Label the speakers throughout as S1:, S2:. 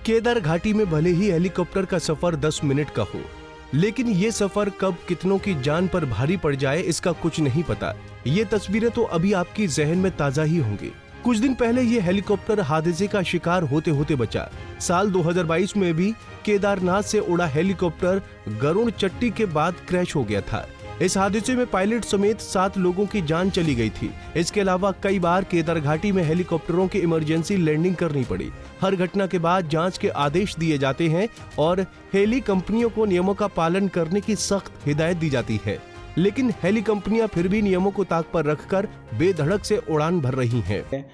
S1: केदार घाटी में भले ही हेलीकॉप्टर का सफर 10 मिनट का हो, लेकिन ये सफर कब कितनों की जान पर भारी पड़ जाए इसका कुछ नहीं पता। ये तस्वीरें तो अभी आपकी जहन में ताजा ही होंगी। कुछ दिन पहले ये हेलीकॉप्टर हादसे का शिकार होते होते बचा। साल 2022 में भी केदारनाथ से उड़ा हेलीकॉप्टर गरुड़ चट्टी के बाद क्रैश हो गया था। इस हादसे में पायलट समेत 7 लोगों की जान चली गई थी। इसके अलावा कई बार केदार घाटी में हेलीकॉप्टरों की इमरजेंसी लैंडिंग करनी पड़ी। हर घटना के बाद जांच के आदेश दिए जाते हैं और हेली कंपनियों को नियमों का पालन करने की सख्त हिदायत दी जाती है, लेकिन हेली कंपनियां फिर भी नियमों को ताक पर रखकर बेधड़क से उड़ान भर रही हैं।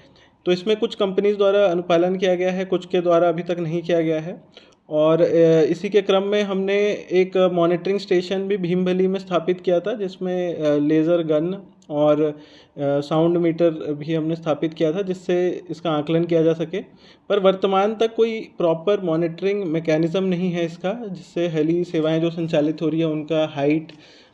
S2: तो इसमें कुछ कंपनीज द्वारा अनुपालन किया गया है, कुछ के द्वारा अभी तक नहीं किया गया है। और इसी के क्रम में हमने एक मॉनिटरिंग स्टेशन भी भीमभली में स्थापित किया था, जिसमें लेज़र गन और साउंड मीटर भी हमने स्थापित किया था, जिससे इसका आकलन किया जा सके। पर वर्तमान तक कोई प्रॉपर मॉनिटरिंग मैकेनिज़्म नहीं है इसका, जिससे हेली सेवाएं जो संचालित हो रही है उनका हाइट,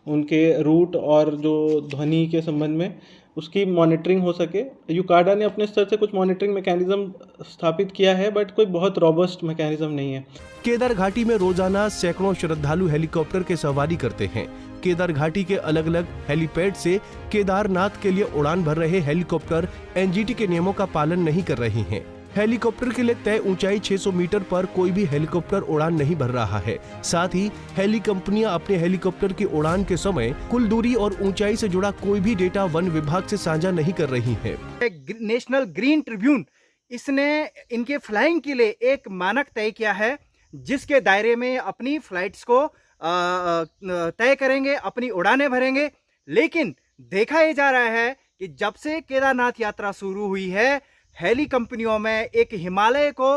S2: उनके रूट और जो ध्वनि के संबंध में उसकी मॉनिटरिंग हो सके। यूकाडा ने अपने स्तर से कुछ मॉनिटरिंग मैकेनिज्म स्थापित किया है, बट कोई बहुत रॉबस्ट मैकेनिज्म नहीं है।
S1: केदार घाटी में रोजाना सैकड़ों श्रद्धालु हेलीकॉप्टर के सवारी करते हैं। केदार घाटी के अलग अलग हेलीपैड से केदारनाथ के लिए उड़ान भर रहे हेलीकॉप्टर एनजीटी के नियमों का पालन नहीं कर रहे हैं। हेलीकॉप्टर के लिए तय ऊंचाई 600 मीटर पर कोई भी हेलीकॉप्टर उड़ान नहीं भर रहा है। साथ ही हेली कंपनियां अपने हेलीकॉप्टर की उड़ान के समय कुल दूरी और ऊंचाई से जुड़ा कोई भी डेटा वन विभाग से साझा नहीं कर रही है।
S3: नेशनल ग्रीन ट्रिब्यून इसने इनके फ्लाइंग के लिए एक मानक तय किया है, जिसके दायरे में अपनी फ्लाइट्स को तय करेंगे, अपनी उड़ानें भरेंगे। लेकिन देखा यह जा रहा है कि जब से केदारनाथ यात्रा शुरू हुई है, हेली कंपनियों में एक हिमालय को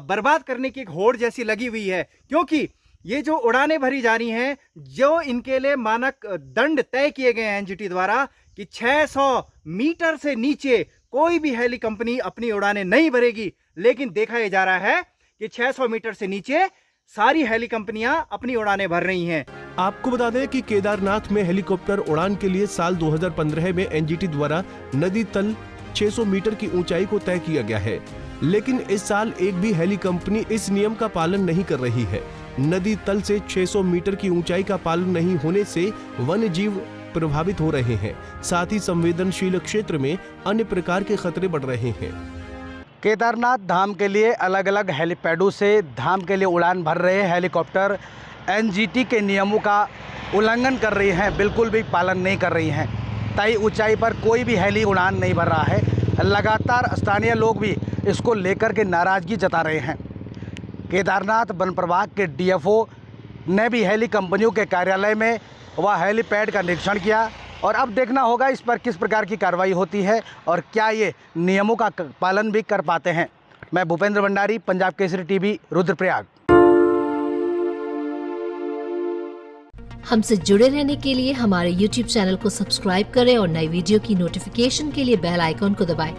S3: बर्बाद करने की एक होड़ जैसी लगी हुई है, क्योंकि ये जो उड़ानें भरी जा रही हैं, जो इनके लिए मानक दंड तय किए गए हैं एनजीटी द्वारा कि 600 मीटर से नीचे कोई भी हेली कंपनी अपनी उड़ानें नहीं भरेगी। लेकिन देखा यह जा रहा है कि 600 मीटर से नीचे सारी हेली कंपनियां अपनी उड़ानें भर रही हैं।
S1: आपको बता दें कि केदारनाथ में हेलीकॉप्टर उड़ान के लिए साल 2015 में एनजीटी द्वारा नदी तल 600 मीटर की ऊंचाई को तय किया गया है, लेकिन इस साल एक भी हेली कंपनी इस नियम का पालन नहीं कर रही है। नदी तल से 600 मीटर की ऊंचाई का पालन नहीं होने से वन्य जीव प्रभावित हो रहे हैं, साथ ही संवेदनशील क्षेत्र में अन्य प्रकार के खतरे बढ़ रहे हैं।
S4: केदारनाथ धाम के लिए अलग अलग हेलीपैडों से धाम के लिए उड़ान भर रहे हेलीकॉप्टर एनजीटी के नियमों का उल्लंघन कर रही हैं, बिल्कुल भी पालन नहीं कर रही हैं। तय ऊंचाई पर कोई भी हेली उड़ान नहीं भर रहा है। लगातार स्थानीय लोग भी इसको लेकर के नाराज़गी जता रहे हैं। केदारनाथ वन प्रभाग के डीएफओ ने भी हेली कंपनियों के कार्यालय में वह हेलीपैड का निरीक्षण किया और अब देखना होगा इस पर किस प्रकार की कार्रवाई होती है और क्या ये नियमों का पालन भी कर पाते हैं। मैं भूपेंद्र भंडारी, पंजाब केसरी टीवी, रुद्रप्रयाग।
S5: हमसे जुड़े रहने के लिए हमारे YouTube चैनल को सब्सक्राइब करें और नई वीडियो की नोटिफिकेशन के लिए बेल आइकॉन को दबाएं।